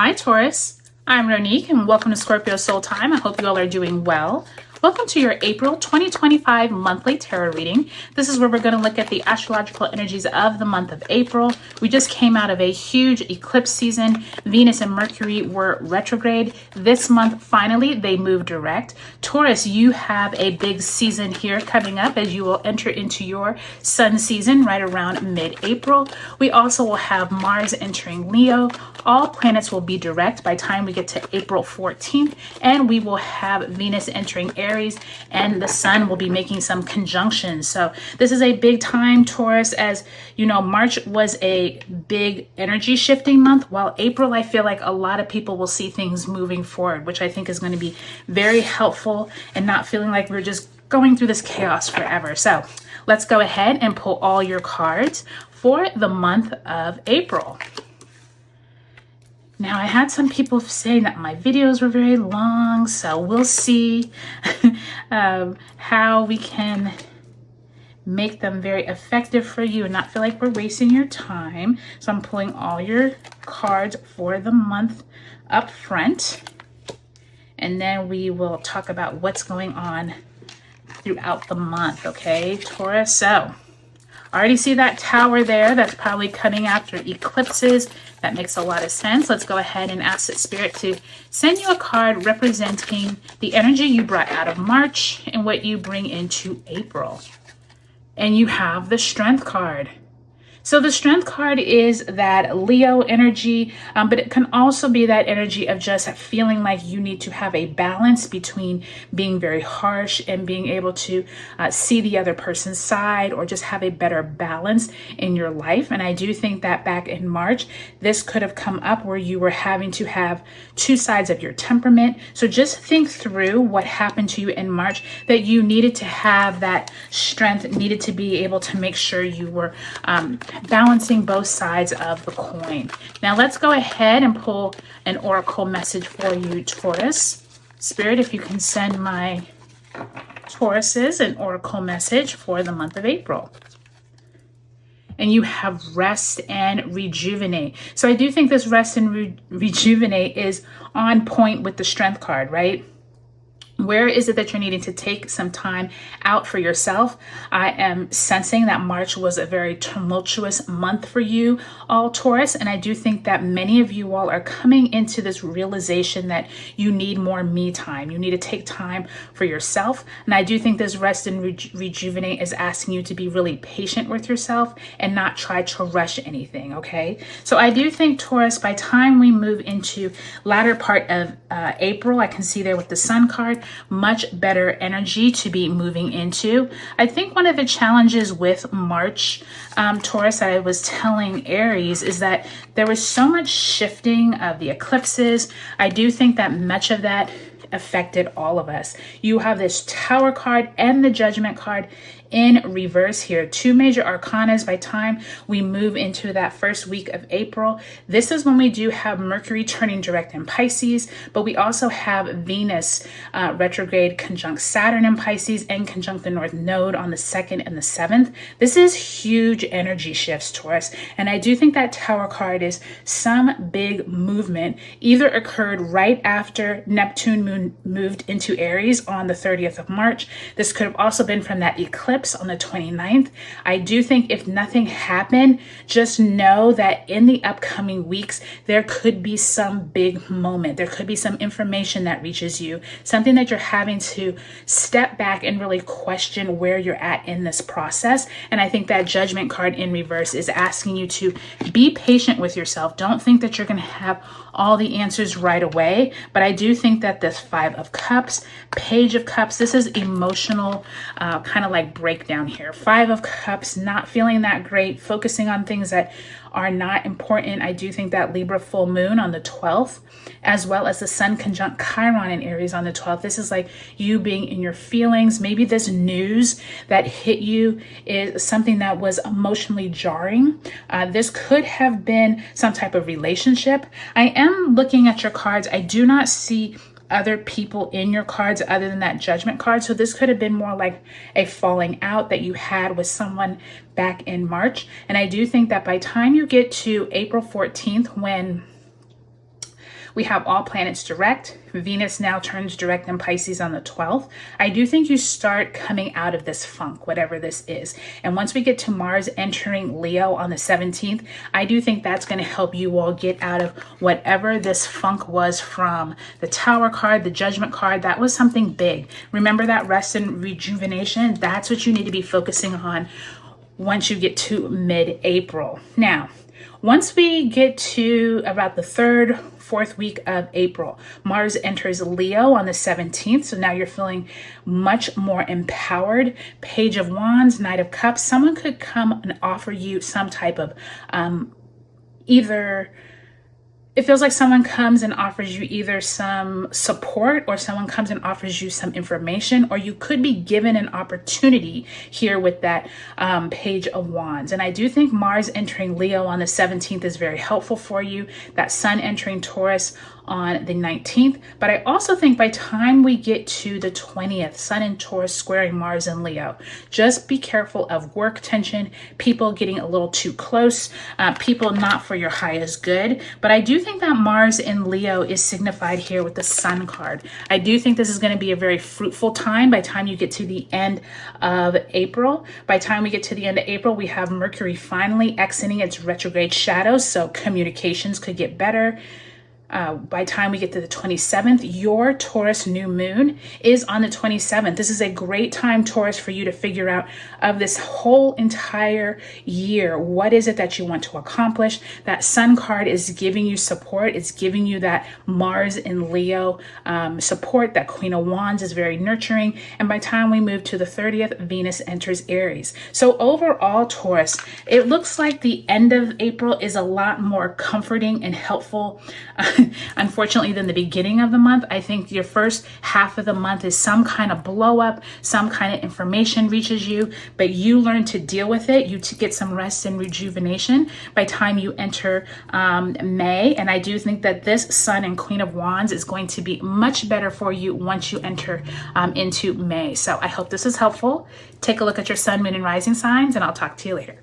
Hi Taurus, I'm Ronique and welcome to Scorpio Soul Time. I hope you all are doing well. Welcome to your April 2025 monthly tarot reading. This is where we're going to look at the astrological energies of the month of April. We just came out of a huge eclipse season. Venus and Mercury were retrograde. This month, finally, they moved direct. Taurus, you have a big season here coming up as you will enter into your sun season right around mid-April. We also will have Mars entering Leo. All planets will be direct by the time we get to April 14th, and we will have Venus entering Aries, and the sun will be making some conjunctions. So this is a big time, Taurus. As you know, March was a big energy shifting month, while April, I feel like a lot of people will see things moving forward, which I think is going to be very helpful and not feeling like we're just going through this chaos forever. So let's go ahead and pull all your cards for the month of April. Now, I had some people saying that my videos were very long, so we'll see how we can make them very effective for you and not feel like we're wasting your time. So I'm pulling all your cards for the month up front, and then we will talk about what's going on throughout the month, okay, Taurus? So I already see that tower there. That's probably coming after eclipses. That makes a lot of sense. Let's go ahead and ask the Spirit to send you a card representing the energy you brought out of March and what you bring into April. And you have the Strength card. So the Strength card is that Leo energy, but it can also be that energy of just feeling like you need to have a balance between being very harsh and being able to see the other person's side, or just have a better balance in your life. And I do think that back in March, this could have come up where you were having to have two sides of your temperament. So just think through what happened to you in March, that you needed to have that strength, needed to be able to make sure you were balancing both sides of the coin. Now let's go ahead and pull an oracle message for you, Taurus. Spirit, if you can send my Tauruses an oracle message for the month of April. And you have rest and rejuvenate. So I do think this rest and rejuvenate is on point with the Strength card, right? Where is it that you're needing to take some time out for yourself? I am sensing that March was a very tumultuous month for you all, Taurus. And I do think that many of you all are coming into this realization that you need more me time. You need to take time for yourself. And I do think this rest and rejuvenate is asking you to be really patient with yourself and not try to rush anything, okay? So I do think, Taurus, by time we move into latter part of April, I can see there with the Sun card, much better energy to be moving into. I think one of the challenges with March, Taurus, I was telling Aries, is that there was so much shifting of the eclipses. I do think that much of that affected all of us. You have this Tower card and the Judgment card in reverse here. Two major arcanas by time we move into that first week of April. This is when we do have Mercury turning direct in Pisces, but we also have Venus retrograde conjunct Saturn in Pisces and conjunct the North Node on the 2nd and the 7th. This is huge energy shifts, Taurus. And I do think that Tower card is some big movement either occurred right after Neptune moved into Aries on the 30th of March. This could have also been from that eclipse on the 29th. I do think if nothing happened, just know that in the upcoming weeks, there could be some big moment. There could be some information that reaches you, something that you're having to step back and really question where you're at in this process. And I think that Judgment card in reverse is asking you to be patient with yourself. Don't think that you're going to have all the answers right away. But I do think that this Five of Cups, Page of Cups, this is emotional kind of like breakdown here. Five of Cups, not feeling that great, focusing on things that are not important. I do think that Libra full moon on the 12th, as well as the Sun conjunct Chiron in Aries on the 12th. This is like you being in your feelings. Maybe this news that hit you is something that was emotionally jarring. This could have been some type of relationship. I am looking at your cards. I do not see other people in your cards other than that Judgment card. So this could have been more like a falling out that you had with someone back in March. And I do think that by time you get to April 14th, when We have all planets direct. Venus now turns direct in Pisces on the 12th. I do think you start coming out of this funk, whatever this is. And once we get to Mars entering Leo on the 17th, I do think that's going to help you all get out of whatever this funk was from the Tower card, the Judgment card. That was something big. Remember that rest and rejuvenation? That's what you need to be focusing on once you get to mid-April. Now, once we get to about the 3rd, 4th week of April, Mars enters Leo on the 17th. So now you're feeling much more empowered. Page of Wands, Knight of Cups. Someone could come and offer you some type of it feels like someone comes and offers you either some support, or someone comes and offers you some information, or you could be given an opportunity here with that Page of Wands. And I do think Mars entering Leo on the 17th is very helpful for you. That Sun entering Taurus on the 19th. But I also think by time we get to the 20th, Sun and Taurus squaring Mars and Leo, just be careful of work tension, people getting a little too close, people not for your highest good. But I do think that Mars in Leo is signified here with the Sun card. I do think this is going to be a very fruitful time by the time you get to the end of April. By the time we get to the end of April, we have Mercury finally exiting its retrograde shadows, so communications could get better. By the time we get to the 27th, your Taurus new moon is on the 27th. This is a great time, Taurus, for you to figure out of this whole entire year, what is it that you want to accomplish? That Sun card is giving you support. It's giving you that Mars in Leo support. That Queen of Wands is very nurturing. And by the time we move to the 30th, Venus enters Aries. So overall, Taurus, it looks like the end of April is a lot more comforting and helpful. Unfortunately, than the beginning of the month. I think your first half of the month is some kind of blow up, some kind of information reaches you, but you learn to deal with it. You get some rest and rejuvenation by the time you enter May. And I do think that this Sun and Queen of Wands is going to be much better for you once you enter into May. So I hope this is helpful. Take a look at your Sun, Moon, and Rising signs, and I'll talk to you later.